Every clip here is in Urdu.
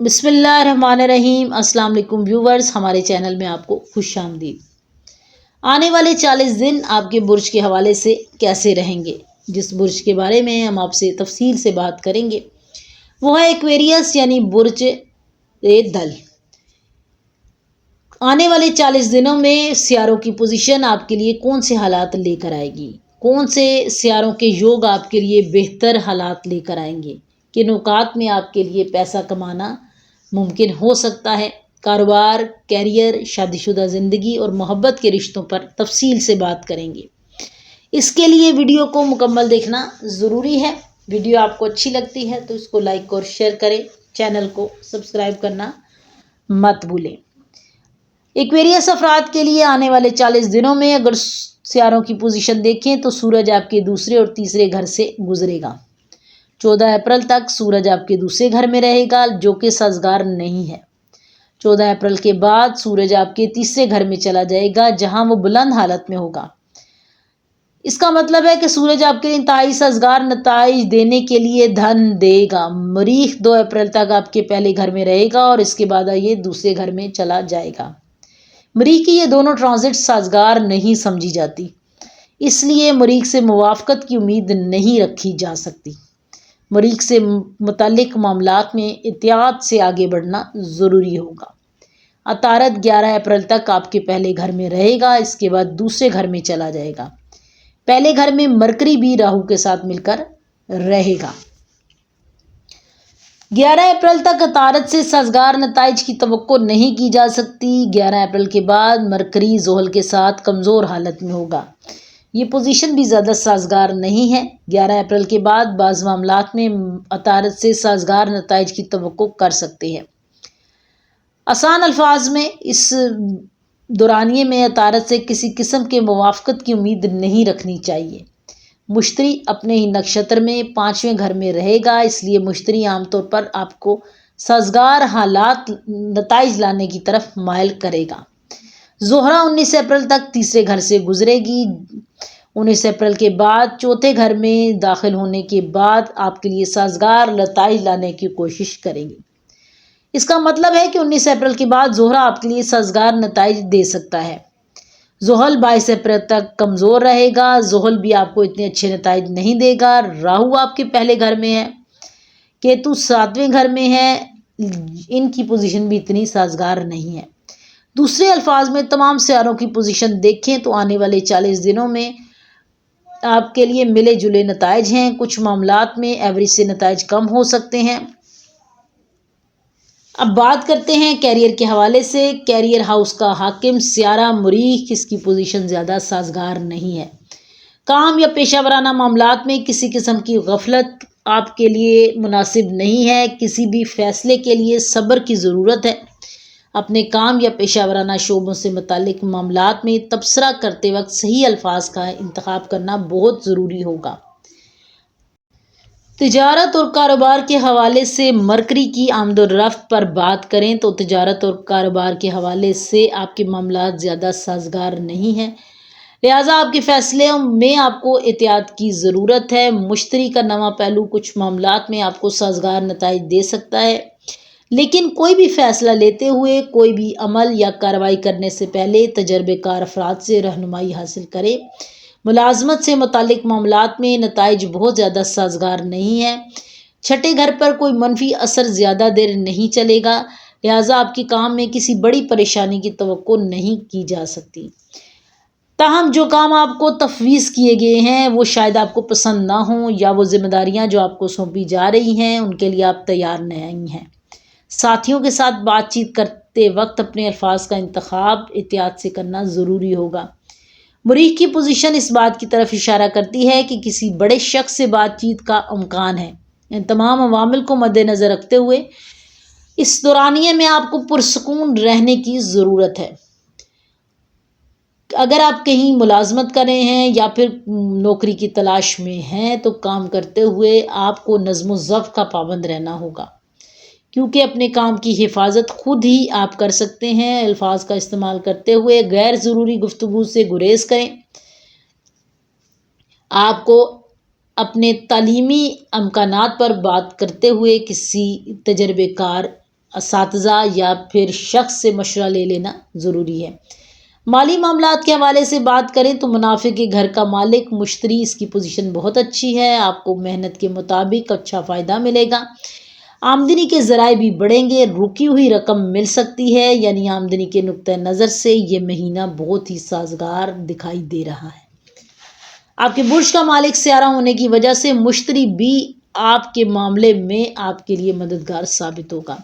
بسم اللہ الرحمن الرحیم۔ السلام علیکم ویورز، ہمارے چینل میں آپ کو خوش آمدید۔ آنے والے 40 دن آپ کے برج کے حوالے سے کیسے رہیں گے، جس برج کے بارے میں ہم آپ سے تفصیل سے بات کریں گے وہ ہے ایکویریس یعنی برج دل۔ آنے والے 40 دنوں میں سیاروں کی پوزیشن آپ کے لیے کون سے حالات لے کر آئے گی، کون سے سیاروں کے یوگ آپ کے لیے بہتر حالات لے کر آئیں گے، کن اوقات میں آپ کے لیے پیسہ کمانا ممکن ہو سکتا ہے، کاروبار، کیریئر، شادی شدہ زندگی اور محبت کے رشتوں پر تفصیل سے بات کریں گے۔ اس کے لیے ویڈیو کو مکمل دیکھنا ضروری ہے۔ ویڈیو آپ کو اچھی لگتی ہے تو اس کو لائک اور شیئر کریں، چینل کو سبسکرائب کرنا مت بھولیں۔ ایکویریس افراد کے لیے آنے والے 40 دنوں میں اگر سیاروں کی پوزیشن دیکھیں تو سورج آپ کے دوسرے اور تیسرے گھر سے گزرے گا۔ 14 اپریل تک سورج آپ کے دوسرے گھر میں رہے گا جو کہ سازگار نہیں ہے۔ 14 اپریل کے بعد سورج آپ کے تیسرے گھر میں چلا جائے گا جہاں وہ بلند حالت میں ہوگا۔ اس کا مطلب ہے کہ سورج آپ کے لیے انتہائی سازگار نتائج دینے کے لیے دھن دے گا۔ مریخ 2 اپریل تک آپ کے پہلے گھر میں رہے گا اور اس کے بعد یہ دوسرے گھر میں چلا جائے گا۔ مریخ کی یہ دونوں ٹرانزٹ سازگار نہیں سمجھی جاتی، اس لیے مریخ سے موافقت کی امید نہیں رکھی جا سکتی۔ مریخ سے متعلق معاملات میں احتیاط سے آگے بڑھنا ضروری ہوگا۔ عطارد 11 اپریل تک آپ کے پہلے گھر میں رہے گا، اس کے بعد دوسرے گھر میں چلا جائے گا۔ پہلے گھر میں مرکری بھی راہو کے ساتھ مل کر رہے گا۔ 11 اپریل تک عطارد سے سازگار نتائج کی توقع نہیں کی جا سکتی۔ 11 اپریل کے بعد مرکری زحل کے ساتھ کمزور حالت میں ہوگا، یہ پوزیشن بھی زیادہ سازگار نہیں ہے۔ 11 اپریل کے بعد بعض معاملات میں عطارد سے سازگار نتائج کی توقع کر سکتے ہیں۔ آسان الفاظ میں اس دورانیے میں عطارد سے کسی قسم کے موافقت کی امید نہیں رکھنی چاہیے۔ مشتری اپنے ہی نکشتر میں 5ویں گھر میں رہے گا، اس لیے مشتری عام طور پر آپ کو سازگار حالات نتائج لانے کی طرف مائل کرے گا۔ زہرہ 19 اپریل تک تیسرے گھر سے گزرے گی۔ 19 اپریل کے بعد چوتھے گھر میں داخل ہونے کے بعد آپ کے لیے سازگار نتائج لانے کی کوشش کرے گی۔ اس کا مطلب ہے کہ 19 اپریل کے بعد زہرہ آپ کے لیے سازگار نتائج دے سکتا ہے۔ زحل 22 اپریل تک کمزور رہے گا، زحل بھی آپ کو اتنے اچھے نتائج نہیں دے گا۔ راہو آپ کے پہلے گھر میں ہے، کیتو 7ویں گھر میں ہے، ان کی پوزیشن بھی اتنی سازگار نہیں ہے۔ دوسرے الفاظ میں تمام سیاروں کی پوزیشن دیکھیں تو آنے والے 40 دنوں میں آپ کے لیے ملے جلے نتائج ہیں، کچھ معاملات میں ایوریج سے نتائج کم ہو سکتے ہیں۔ اب بات کرتے ہیں کیریئر کے حوالے سے۔ کیریئر ہاؤس کا حاکم سیارہ مریخ، اس کی پوزیشن زیادہ سازگار نہیں ہے۔ کام یا پیشہ ورانہ معاملات میں کسی قسم کی غفلت آپ کے لیے مناسب نہیں ہے۔ کسی بھی فیصلے کے لیے صبر کی ضرورت ہے۔ اپنے کام یا پیشہ ورانہ شعبوں سے متعلق معاملات میں تبصرہ کرتے وقت صحیح الفاظ کا انتخاب کرنا بہت ضروری ہوگا۔ تجارت اور کاروبار کے حوالے سے مرکری کی آمد و رفت پر بات کریں تو تجارت اور کاروبار کے حوالے سے آپ کے معاملات زیادہ سازگار نہیں ہیں، لہٰذا آپ کے فیصلوں میں آپ کو احتیاط کی ضرورت ہے۔ مشتری کا نواں پہلو کچھ معاملات میں آپ کو سازگار نتائج دے سکتا ہے، لیکن کوئی بھی فیصلہ لیتے ہوئے، کوئی بھی عمل یا کارروائی کرنے سے پہلے تجربے کار افراد سے رہنمائی حاصل کریں۔ ملازمت سے متعلق معاملات میں نتائج بہت زیادہ سازگار نہیں ہیں۔ چھٹے گھر پر کوئی منفی اثر زیادہ دیر نہیں چلے گا، لہٰذا آپ کے کام میں کسی بڑی پریشانی کی توقع نہیں کی جا سکتی۔ تاہم جو کام آپ کو تفویض کیے گئے ہیں وہ شاید آپ کو پسند نہ ہوں، یا وہ ذمہ داریاں جو آپ کو سونپی جا رہی ہیں ان کے لیے آپ تیار نہیں ہیں۔ ساتھیوں کے ساتھ بات چیت کرتے وقت اپنے الفاظ کا انتخاب احتیاط سے کرنا ضروری ہوگا۔ مریخ کی پوزیشن اس بات کی طرف اشارہ کرتی ہے کہ کسی بڑے شخص سے بات چیت کا امکان ہے۔ ان تمام عوامل کو مد نظر رکھتے ہوئے اس دورانیے میں آپ کو پرسکون رہنے کی ضرورت ہے۔ اگر آپ کہیں ملازمت کر رہے ہیں یا پھر نوکری کی تلاش میں ہیں تو کام کرتے ہوئے آپ کو نظم و ضبط کا پابند رہنا ہوگا، کیونکہ اپنے کام کی حفاظت خود ہی آپ کر سکتے ہیں۔ الفاظ کا استعمال کرتے ہوئے غیر ضروری گفتگو سے گریز کریں۔ آپ کو اپنے تعلیمی امکانات پر بات کرتے ہوئے کسی تجربے کار اساتذہ یا پھر شخص سے مشورہ لے لینا ضروری ہے۔ مالی معاملات کے حوالے سے بات کریں تو منافع کے گھر کا مالک مشتری، اس کی پوزیشن بہت اچھی ہے، آپ کو محنت کے مطابق اچھا فائدہ ملے گا، آمدنی کے ذرائع بھی بڑھیں گے، رکی ہوئی رقم مل سکتی ہے، یعنی آمدنی کے نقطۂ نظر سے یہ مہینہ بہت ہی سازگار دکھائی دے رہا ہے۔ آپ کے برج کا مالک سیارہ ہونے کی وجہ سے مشتری بھی آپ کے معاملے میں آپ کے لیے مددگار ثابت ہوگا،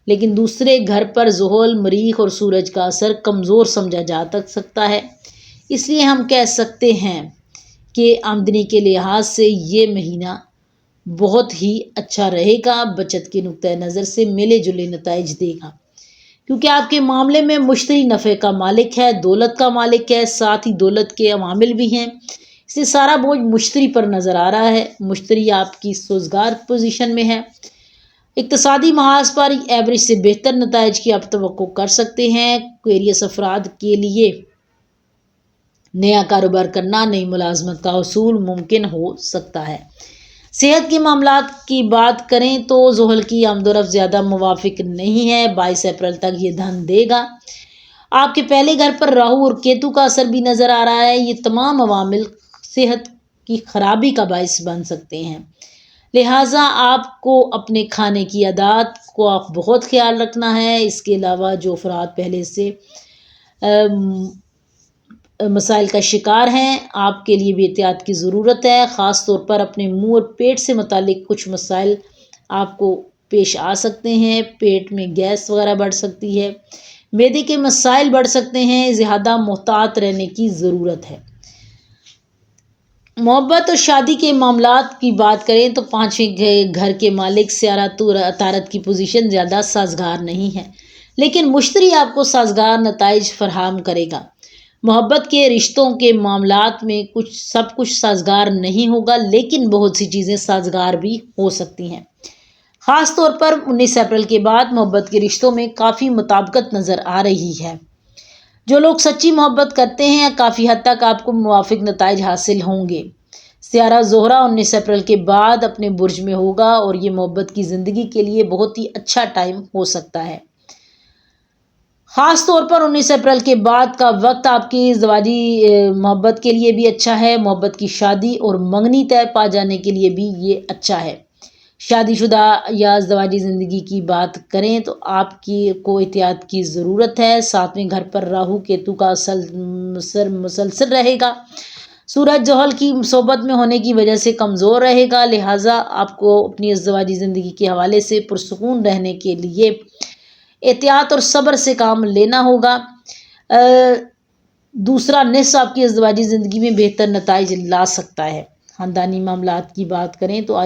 لیکن دوسرے گھر پر زحل، مریخ اور سورج کا اثر کمزور سمجھا جا سکتا ہے، اس لیے ہم کہہ سکتے ہیں کہ آمدنی کے لحاظ سے یہ مہینہ بہت ہی اچھا رہے گا، بچت کے نقطۂ نظر سے ملے جلے نتائج دے گا، کیونکہ آپ کے معاملے میں مشتری نفع کا مالک ہے، دولت کا مالک ہے، ساتھ ہی دولت کے عوامل بھی ہیں، اس لیے سارا بوجھ مشتری پر نظر آ رہا ہے۔ مشتری آپ کی سازگار پوزیشن میں ہے، اقتصادی محاذ پر ایوریج سے بہتر نتائج کی آپ توقع کر سکتے ہیں۔ ایکویریس افراد کے لیے نیا کاروبار کرنا، نئی ملازمت کا حصول ممکن ہو سکتا ہے۔ صحت کے معاملات کی بات کریں تو زحل کی آمد و رفت زیادہ موافق نہیں ہے، 22 اپریل تک یہ دھن دے گا۔ آپ کے پہلے گھر پر راہو اور کیتو کا اثر بھی نظر آ رہا ہے، یہ تمام عوامل صحت کی خرابی کا باعث بن سکتے ہیں، لہٰذا آپ کو اپنے کھانے کی عادات کو بہت خیال رکھنا ہے۔ اس کے علاوہ جو افراد پہلے سے مسائل کا شکار ہیں، آپ کے لیے بھی احتیاط کی ضرورت ہے، خاص طور پر اپنے منہ اور پیٹ سے متعلق کچھ مسائل آپ کو پیش آ سکتے ہیں، پیٹ میں گیس وغیرہ بڑھ سکتی ہے، معدے کے مسائل بڑھ سکتے ہیں، زیادہ محتاط رہنے کی ضرورت ہے۔ محبت اور شادی کے معاملات کی بات کریں تو 5ویں گھر کے مالک سیارہ عطارد کی پوزیشن زیادہ سازگار نہیں ہے، لیکن مشتری آپ کو سازگار نتائج فراہم کرے گا۔ محبت کے رشتوں کے معاملات میں سب کچھ سازگار نہیں ہوگا، لیکن بہت سی چیزیں سازگار بھی ہو سکتی ہیں، خاص طور پر 19 اپریل کے بعد محبت کے رشتوں میں کافی مطابقت نظر آ رہی ہے۔ جو لوگ سچی محبت کرتے ہیں کافی حد تک آپ کو موافق نتائج حاصل ہوں گے۔ سیارہ زہرہ 19 اپریل کے بعد اپنے برج میں ہوگا اور یہ محبت کی زندگی کے لیے بہت ہی اچھا ٹائم ہو سکتا ہے، خاص طور پر 19 اپریل کے بعد کا وقت آپ کی ازدواجی محبت کے لیے بھی اچھا ہے، محبت کی شادی اور منگنی طے پا جانے کے لیے بھی یہ اچھا ہے۔ شادی شدہ یا ازدواجی زندگی کی بات کریں تو آپ کو احتیاط کی ضرورت ہے، 7ویں گھر پر راہو کیتو کا اثر مسلسل رہے گا، سورج زحل کی صحبت میں ہونے کی وجہ سے کمزور رہے گا، لہٰذا آپ کو اپنی ازدواجی زندگی کے حوالے سے پرسکون رہنے کے لیے احتیاط اور صبر سے کام لینا ہوگا۔ دوسرا نصف آپ کی ازدواجی زندگی میں بہتر نتائج لا سکتا ہے۔ خاندانی معاملات کی بات کریں تو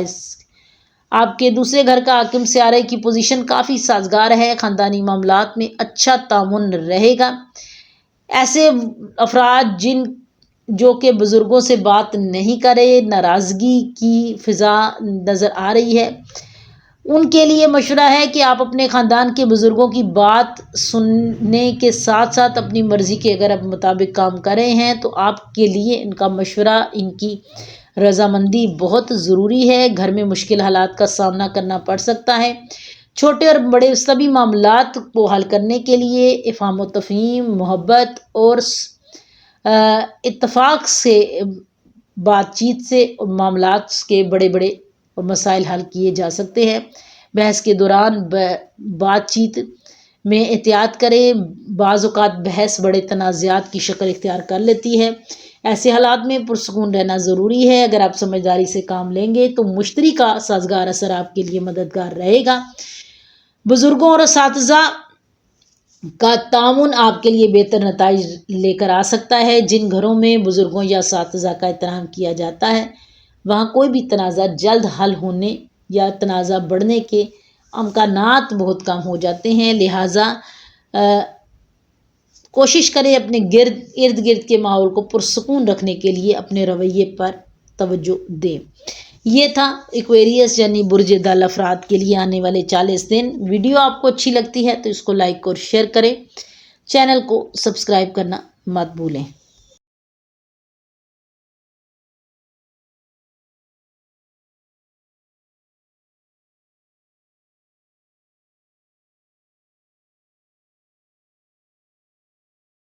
آپ کے دوسرے گھر کا حاکم سیارے کی پوزیشن کافی سازگار ہے، خاندانی معاملات میں اچھا تعاون رہے گا۔ ایسے افراد جو کہ بزرگوں سے بات نہیں کرے، ناراضگی کی فضا نظر آ رہی ہے، ان کے لیے مشورہ ہے کہ آپ اپنے خاندان کے بزرگوں کی بات سننے کے ساتھ ساتھ اپنی مرضی کے اگر آپ مطابق کام کر رہے ہیں تو آپ کے لیے ان کا مشورہ، ان کی رضامندی بہت ضروری ہے۔ گھر میں مشکل حالات کا سامنا کرنا پڑ سکتا ہے، چھوٹے اور بڑے سبھی معاملات کو حل کرنے کے لیے افہام و تفہیم، محبت اور اتفاق سے بات چیت سے معاملات کے بڑے اور مسائل حل کیے جا سکتے ہیں۔ بحث کے دوران بات چیت میں احتیاط کریں، بعض اوقات بحث بڑے تنازعات کی شکل اختیار کر لیتی ہے، ایسے حالات میں پرسکون رہنا ضروری ہے۔ اگر آپ سمجھداری سے کام لیں گے تو مشتری کا سازگار اثر آپ کے لیے مددگار رہے گا۔ بزرگوں اور اساتذہ کا تعاون آپ کے لیے بہتر نتائج لے کر آ سکتا ہے۔ جن گھروں میں بزرگوں یا اساتذہ کا احترام کیا جاتا ہے وہاں کوئی بھی تنازع جلد حل ہونے یا تنازع بڑھنے کے امکانات بہت کم ہو جاتے ہیں، لہٰذا کوشش کریں اپنے ارد گرد کے ماحول کو پرسکون رکھنے کے لیے اپنے رویے پر توجہ دیں۔ یہ تھا ایکویریس یعنی برج دل افراد کے لیے آنے والے 40 دن۔ ویڈیو آپ کو اچھی لگتی ہے تو اس کو لائک اور شیئر کریں، چینل کو سبسکرائب کرنا مت بھولیں۔